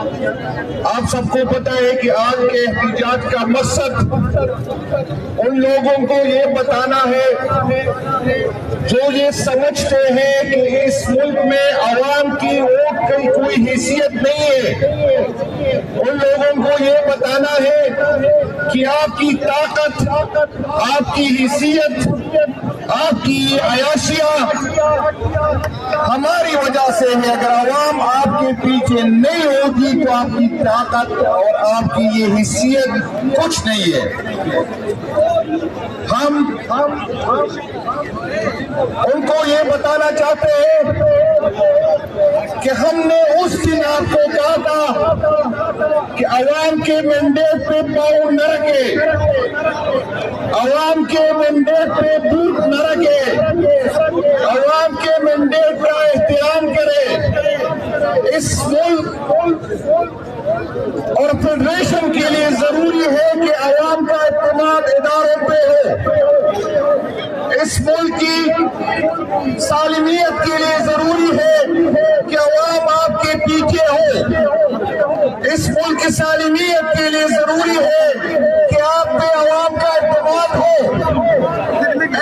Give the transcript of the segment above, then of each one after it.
آپ سب کو پتا ہے کہ آج کے احتجاج کا مقصد ان لوگوں کو یہ بتانا ہے جو یہ سمجھتے ہیں کہ اس ملک میں عوام کی ووٹ کی کوئی حیثیت نہیں ہے، ان لوگوں کو یہ بتانا ہے کہ آپ کی طاقت، آپ کی حیثیت، آپ کی عیاشیاں ہماری وجہ سے ہے۔ اگر عوام آپ کے پیچھے نہیں ہوگی تو آپ کی طاقت اور آپ کی یہ حیثیت کچھ نہیں ہے۔ ہم ان کو یہ بتانا چاہتے ہیں کہ ہم نے اس دن آپ کو کہا تھا کہ عوام کے مینڈیٹ پہ پاؤں نہ رکھے، عوام کے مینڈیٹ پہ بوٹ نہ رکھے، عوام کے مینڈیٹ کا احترام کرے۔ اس ملک اور فیڈریشن کے لیے ضروری ہے کہ عوام کا اعتماد اداروں پہ ہو۔ اس ملک کی سالمیت کے لیے ضروری ہے کہ عوام آپ کے پیچھے ہو۔ اس ملک کی سالمیت کے لیے ضروری ہے کہ آپ پہ عوام کا اعتماد ہو۔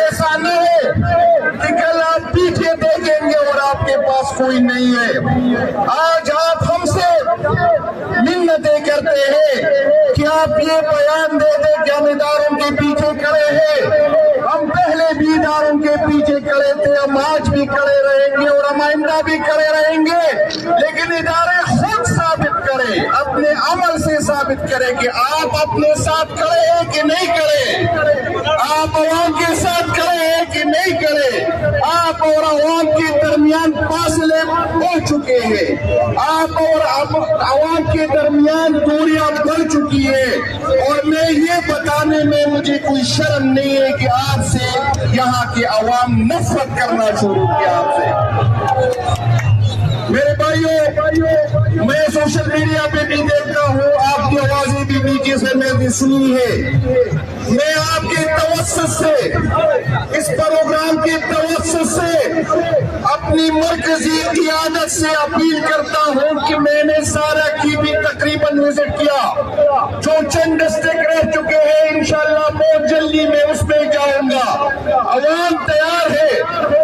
ایسا نہ ہو کہ کل آپ پیچھے دیکھیں گے اور آپ کے پاس کوئی نہیں ہے۔ آج آپ ہم سے منتیں کرتے ہیں کہ آپ یہ بیان دے دیں کہ ہم اداروں کے پیچھے کھڑے ہیں۔ ہم پہلے بھی اداروں کے پیچھے کھڑے تھے، ہم آج بھی کھڑے رہیں گے اور ہم آئندہ بھی کھڑے رہیں گے، لیکن ادارے خود ثابت کریں، اپنے عمل سے ثابت کریں کہ آپ اپنے ساتھ کھڑے ہیں کہ نہیں کھڑے، آپ عوام کے ساتھ کھڑے ہیں کہ نہیں کھڑے۔ آپ اور عوام کے درمیان فاصلے ہو چکے ہیں، آپ اور عوام کے درمیان دوریاں بڑھ چکی ہیں، اور میں یہ بتانے میں مجھے کوئی شرم نہیں ہے کہ آپ سے یہاں کے عوام نفرت کرنا شروع کیا آپ سے۔ میرے بھائیوں، میں سوشل میڈیا پہ بھی دیکھتا ہوں، آپ کی آوازیں بھی نیچے سے میں نے سنی ہے۔ میں آپ کے توسط سے، اس پروگرام کے توسط سے اپنی مرکزی قیادت سے اپیل کرتا ہوں کہ میں نے سارا کی بھی تقریباً وزٹ کیا، جو چند ڈسٹرکٹ رہ چکے ہیں انشاءاللہ بہت جلدی میں اس میں جاؤں گا۔ عوام تیار ہے،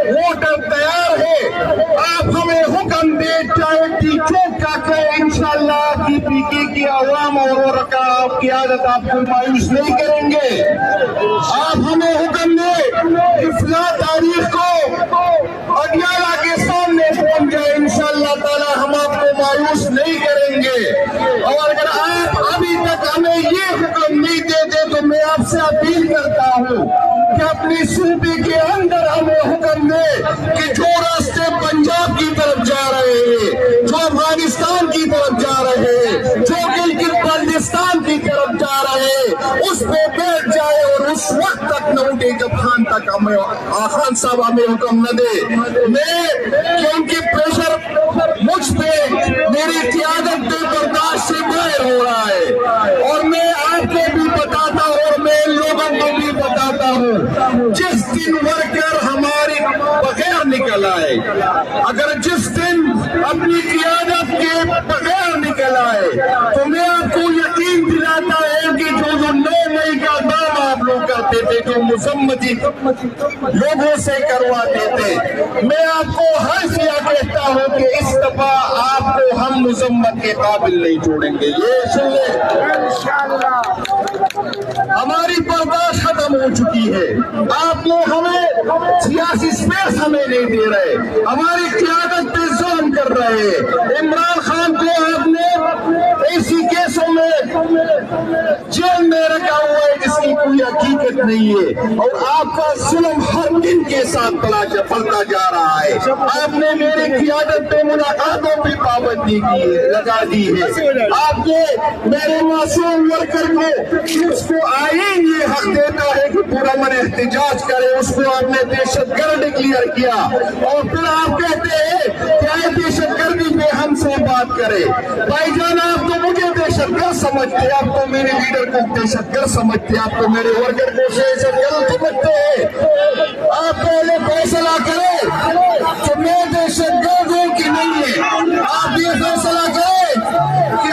ووٹر تیار ہے، آپ ہمیں حکم دے چاہے ٹی چوک کا کہ انشاءاللہ پی پی کے کی عوام اور قیادت آپ کو مایوس نہیں کریں گے۔ آپ ہمیں حکم دے کہ فلاں تاریخ کو اڈیالہ کے سامنے پہنچ جائے، انشاءاللہ تعالی ہم آپ کو مایوس نہیں کریں گے۔ اور اگر آپ ابھی تک ہمیں یہ حکم نہیں دیتے تو میں آپ سے اپیل کرتا ہوں کہ اپنی صوبے کے اندر ہمیں حکم دے کہ جو راستے پنجاب کی طرف جا رہے ہیں، جو افغانستان کی طرف جا رہے ہیں، جو گلگت بلتستان کی طرف جا رہے ہیں، اس پہ بیٹھ جائے اور اس وقت تک نہ اٹھے جب خان صاحب ہمیں حکم نہ دے۔ میں کیونکہ پریشر مجھ پہ، میری قیادت پہ برداشت سے باہر ہو رہا ہے، اور میں آپ کو بھی بتاتا ہوں اور میں لوگوں کو بھی بتاتا ہوں، جس دن ورکر ہماری بغیر نکل آئے، اگر جس دن اپنی قیادت کے بغیر نکل آئے تو میں آپ کو یقین دلاتا ہوں کہ جو 9 مئی کا کام آپ لوگ کرتے تھے، جو مذمتی لوگوں سے کرواتے تھے، میں آپ کو حلفیہ کہتا ہوں کہ اس دفعہ آپ کو ہم مذمت کے قابل نہیں چھوڑیں گے۔ یہ سن لیں، ہماری برداشت ختم ہو چکی ہے۔ آپ لوگ ہمیں سیاسی سپیس ہمیں نہیں دے رہے، ہماری قیادت پہ ظلم کر رہے ہیں۔ عمران خان کو آپ نے ایسی کیسوں میں جیل میں رکھا ہوا ہے جس کی کوئی حقیقت نہیں ہے، اور آپ کا ظلم ہر دن کے ساتھ پلتا جا رہا ہے۔ آپ نے میری قیادت پہ ملاقاتوں پہ پابندی لگا دی ہے۔ آپ نے میرے معصوم ورکر کو، اس کو آئین یہ حق دیتا ہے کہ پورا من احتجاج کرے، اس کو آپ نے دہشت گرد ڈکلیئر کیا، اور پھر آپ کہتے ہیں کہ آئے دہشت گردی پہ ہم سے بات کرے۔ بھائی جان، آپ تو مجھے دہشت گرد سمجھتے، آپ تو میرے لیڈر کو دہشت گرد سمجھتے، آپ تو میرے ورکر کو دہشت گرد سمجھتے ہیں۔ آپ پہلے فیصلہ کریں کہ میں دہشت گرد ہوں کہ نہیں ہے، آپ یہ فیصلہ کریں کہ